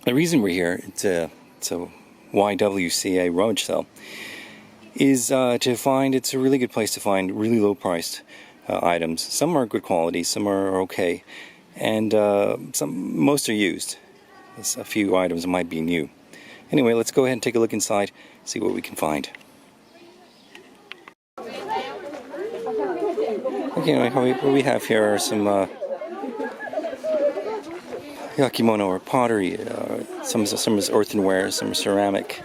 The reason we're here, it's a YWCA rummage sale, is it's a really good place to find really low priced items. Some are good quality, some are okay, and most are used. There's a few items might be new. Anyway, let's go ahead and take a look inside, see what we can find. Okay, what we have here are some yakimono or pottery. Some is earthenware, some is ceramic.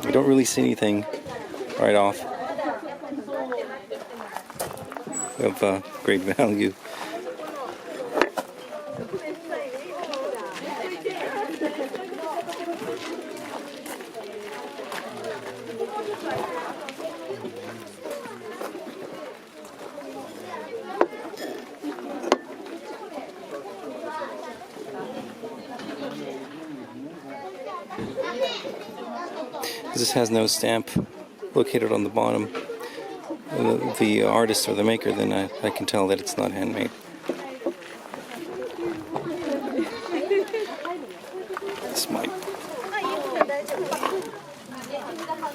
I don't really see anything right off of great value. This has no stamp located on the bottom, the artist or the maker, then I can tell that it's not handmade. This might.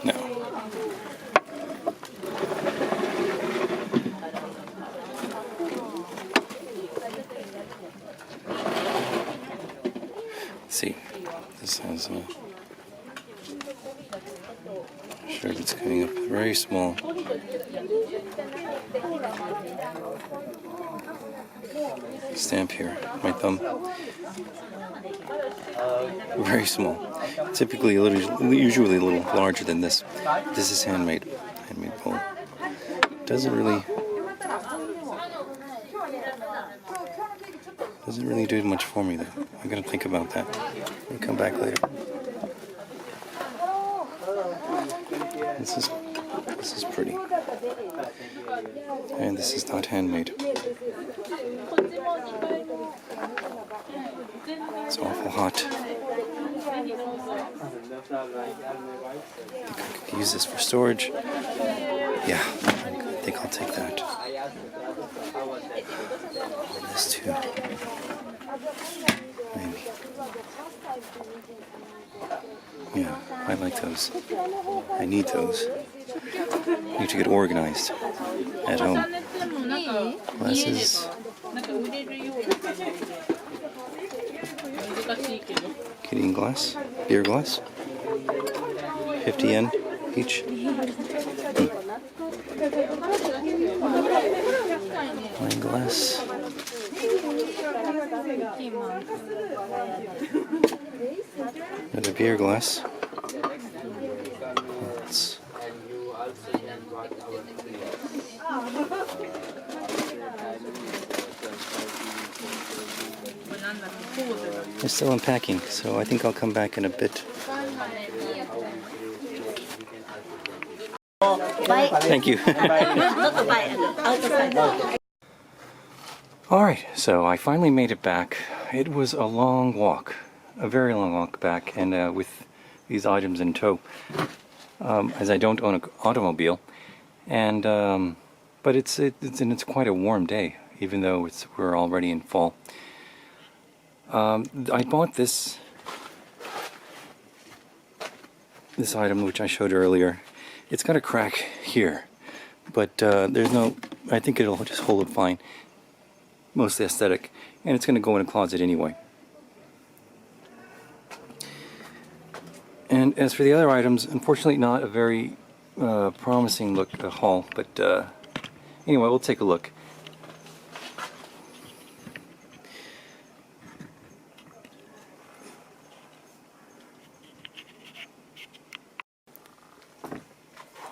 No. Let's see. This has a shirt that's coming up very small. Stamp here, my thumb. Very small. Typically usually a little larger than this. This is handmade pole. Doesn't really do much for me though. I'm gonna think about that. I'll come back later. This is pretty. And this is not handmade. It's awful hot. I think I could use this for storage. Yeah, I think I'll take that. And this too. Maybe. Yeah, I like those. I need those. I need to get organized at home. Glasses. Kidding glass? Beer glass? 50 yen each. Wine glass. Another beer glass. They're still unpacking, so I think I'll come back in a bit. Thank you. Alright, so I finally made it back. It was a long walk, a very long walk back, and with these items in tow, as I don't own an automobile, and but it's quite a warm day, even though we're already in fall. I bought this item which I showed earlier. It's got a crack here, but there's no. I think it'll just hold it fine. Mostly aesthetic, and it's going to go in a closet anyway. And as for the other items, unfortunately not a very promising look haul, but anyway, we'll take a look.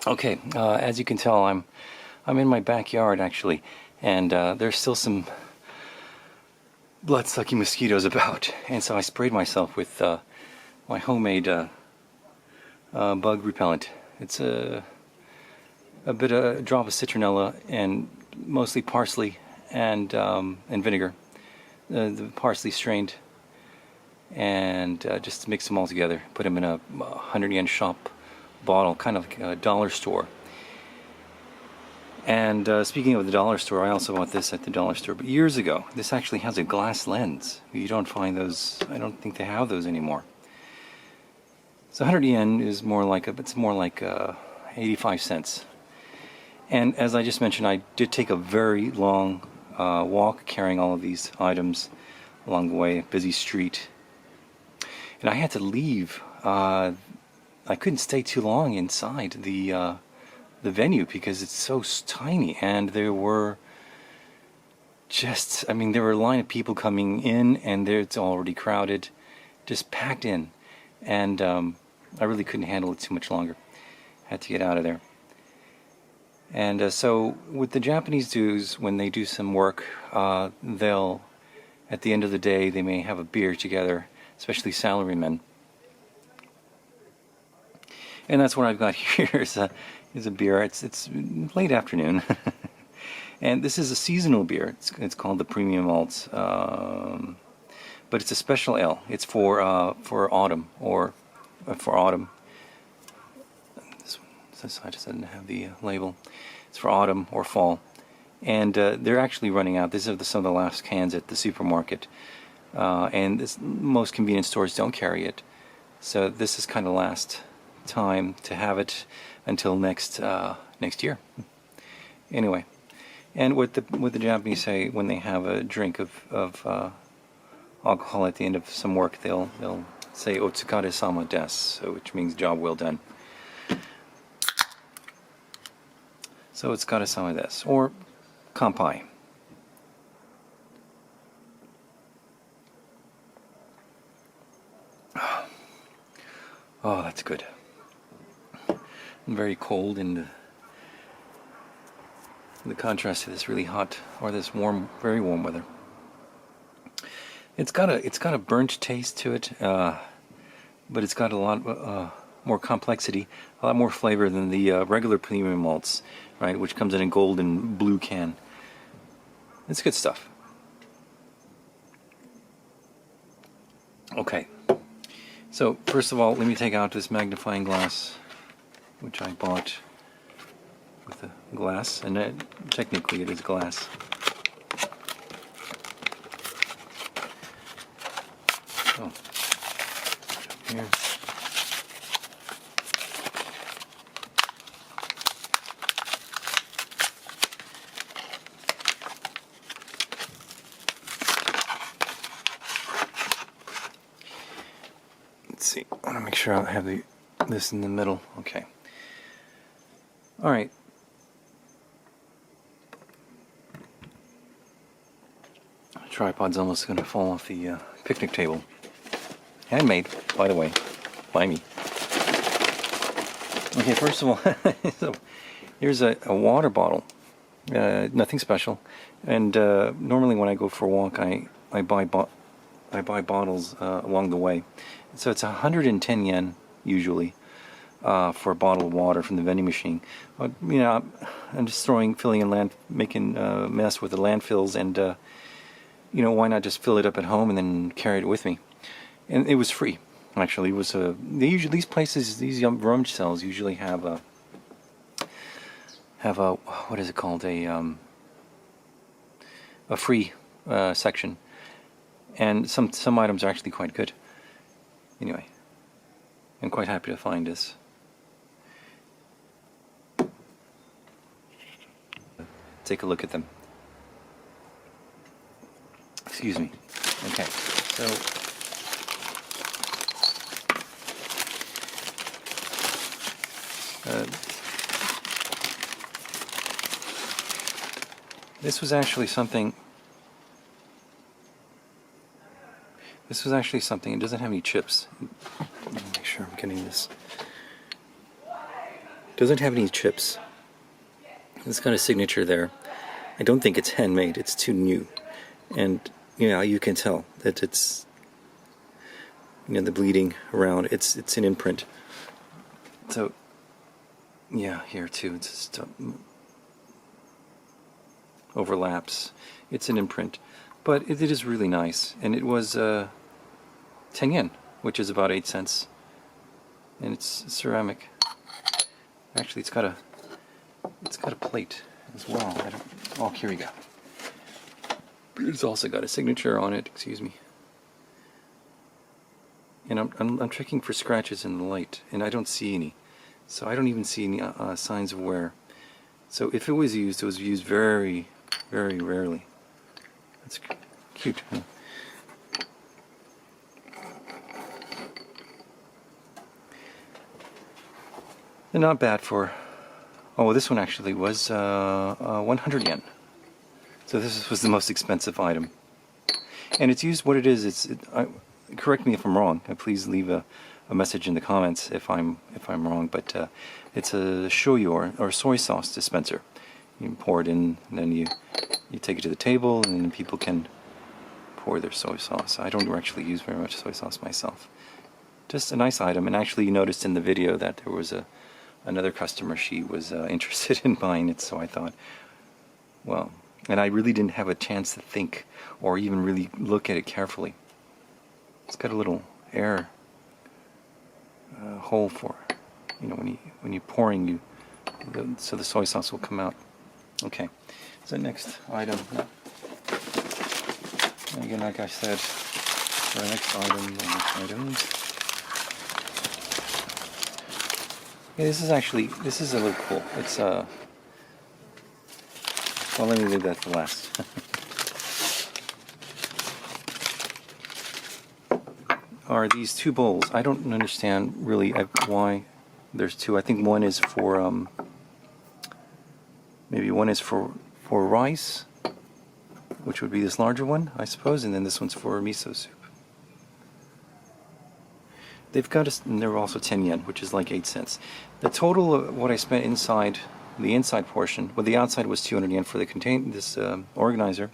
Okay, as you can tell, I'm in my backyard actually, and there's still some blood-sucking mosquitoes about, and so I sprayed myself with my homemade bug repellent. It's a drop of citronella and mostly parsley and vinegar. The parsley strained, and just mix them all together. Put them in a 100 yen shop bottle, kind of like a dollar store. And speaking of the dollar store, I also bought this at the dollar store, but years ago. This actually has a glass lens. You don't find those, I don't think they have those anymore. So 100 yen is more like, it's more like 85 cents. And as I just mentioned, I did take a very long walk carrying all of these items along the way, busy street. And I had to leave. I couldn't stay too long inside the venue because it's so tiny, and there were just, I mean, there were a line of people coming in, and it's already crowded, just packed in, and I really couldn't handle it too much longer. Had to get out of there. And so with the Japanese dudes, when they do some work, they'll, at the end of the day, they may have a beer together, especially salarymen. And that's what I've got here is a beer. It's late afternoon, and this is a seasonal beer. It's called the Premium Malts, but it's a special ale. It's for autumn or for autumn. This side doesn't have the label. It's for autumn or fall, and they're actually running out. These are some of the last cans at the supermarket, and most convenience stores don't carry it. So this is kind of last time to have it until next year. Anyway, and what the Japanese say when they have a drink of alcohol at the end of some work, they'll say "Otsukare-sama desu," so which means job well done. So "Otsukare-sama desu" or "Kanpai." Oh, that's good. Very cold, and the contrast to this really hot or this warm, very warm weather. It's got a burnt taste to it, but it's got a lot more complexity, a lot more flavor than the regular premium malts, right? Which comes in a gold and blue can. It's good stuff. Okay, so first of all, let me take out this magnifying glass, which I bought with a glass, and technically it is glass. Oh, here. Let's see. I want to make sure I have this in the middle. Okay. All right. The tripod's almost going to fall off the picnic table. Handmade, by the way, by me. Okay, first of all, so here's a water bottle. Nothing special. And normally when I go for a walk, I buy bottles along the way. So it's 110 yen usually. For a bottle of water from the vending machine. You know, I'm just making a mess with the landfills, and you know, why not just fill it up at home and then carry it with me? And it was free, actually. It was these places, these rummage sales usually have a what is it called, a free section, and some items are actually quite good. Anyway, I'm quite happy to find this. Take a look at them. Excuse me. Okay, so this was actually something. It doesn't have any chips. Let me make sure I'm getting this. It doesn't have any chips. It's got a signature there. I don't think it's handmade. It's too new, and you know, you can tell that it's, you know, the bleeding around. It's an imprint. So yeah, here too. It's just overlaps. It's an imprint, but it is really nice, and it was 10 yen, which is about 8 cents, and it's ceramic. Actually, it's got a plate. as well. Oh, here we go. It's also got a signature on it, excuse me. And I'm checking for scratches in the light, and I don't see any. So I don't even see any signs of wear. So if it was used very, very rarely. That's cute. Huh? And not bad for... Oh, this one actually was 100 yen. So this was the most expensive item. And it's used, what it is, correct me if I'm wrong. Please leave a message in the comments if I'm wrong. But it's a shoyu or soy sauce dispenser. You pour it in, and then you take it to the table, and then people can pour their soy sauce. I don't actually use very much soy sauce myself. Just a nice item. And actually, you noticed in the video that there was another customer. She was interested in buying it, so I thought, well, and I really didn't have a chance to think or even really look at it carefully. It's got a little air hole for, when you're pouring, so the soy sauce will come out. Okay, so next item. Again, like I said, for the next item, yeah, this is a little cool. It's well, let me leave that for last. Are these two bowls? I don't understand really why there's two. I think one is for maybe one is for rice, which would be this larger one, I suppose, and then this one's for miso soup. They've got and they're also 10 yen, which is like 8 cents. The total of what I spent inside, the inside portion, well, the outside was 200 yen for the organizer,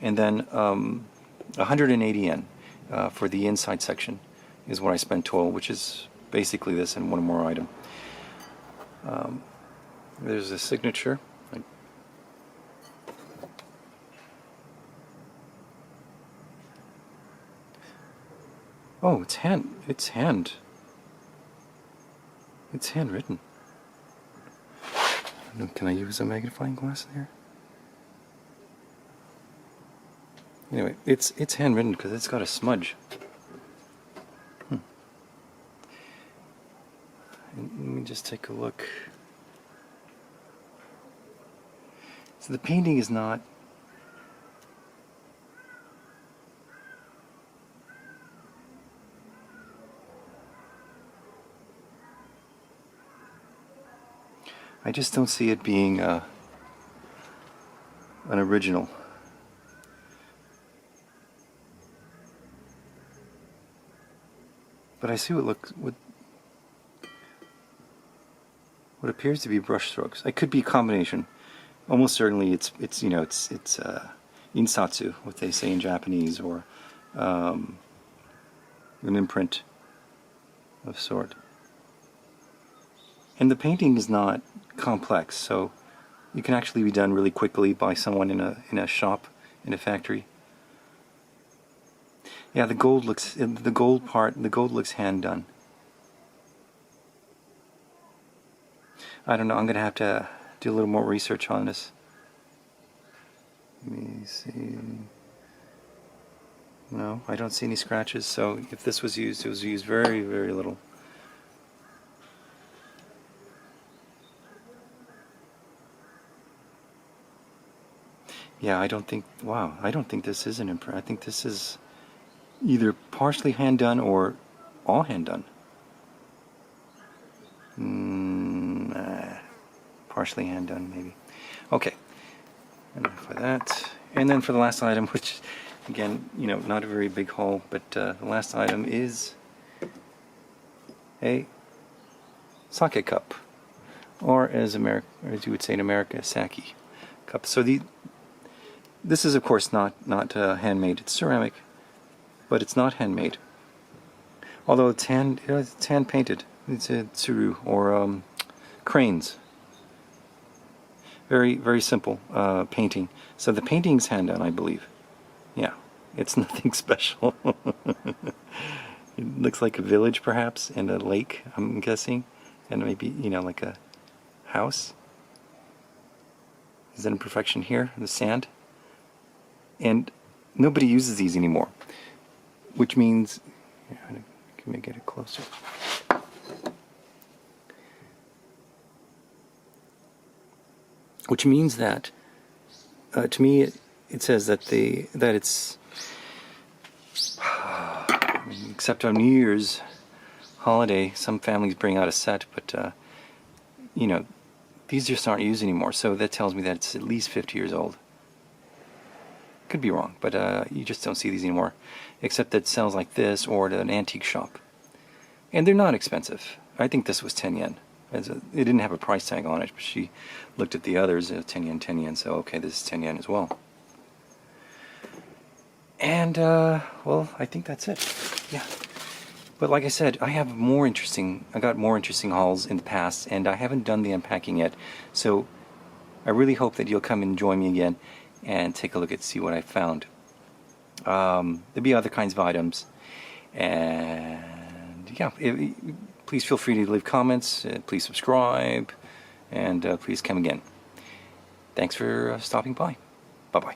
and then 180 yen for the inside section is what I spent total, which is basically this and one more item. There's a signature. Oh, it's handwritten. Can I use a magnifying glass there? Anyway, it's handwritten because it's got a smudge. Let me just take a look. So the painting is not... I just don't see it being an original. But I see what appears to be brush strokes. It could be a combination. Almost certainly, it's insatsu, what they say in Japanese, or an imprint of sort. And the painting is not complex, so it can actually be done really quickly by someone in a shop, in a factory. Yeah, the gold looks hand done. I don't know, I'm gonna have to do a little more research on this. Let me see. No, I don't see any scratches, so if this was used, it was used very, very little. Yeah, I don't think this is an imprint. I think this is either partially hand done or all hand done. Partially hand done, maybe. Okay, and for that, and then for the last item, which again, not a very big haul, but the last item is a sake cup, or as you would say in America, a sake cup. So this is of course not handmade. It's ceramic, but it's not handmade. Although it's hand painted. It's a tsuru or cranes. Very, very simple painting. So the painting's hand done, I believe. Yeah, it's nothing special. It looks like a village, perhaps, and a lake, I'm guessing, and maybe like a house. There's an imperfection here, the sand. And nobody uses these anymore. Which means, can we get it closer? Which means that, to me, it says that it's, except on New Year's holiday, some families bring out a set, but you know, these just aren't used anymore. So that tells me that it's at least 50 years old. Could be wrong, but you just don't see these anymore, except that it sells like this or at an antique shop. And they're not expensive. I think this was 10 yen. It didn't have a price tag on it, but she looked at the others, 10 yen, 10 yen, so okay, this is 10 yen as well. And, well, I think that's it. Yeah. But like I said, I got more interesting hauls in the past, and I haven't done the unpacking yet, so I really hope that you'll come and join me again and take a look at see what I found. There'll be other kinds of items, and yeah, please feel free to leave comments, please subscribe, and please come again. Thanks for stopping by. Bye-bye.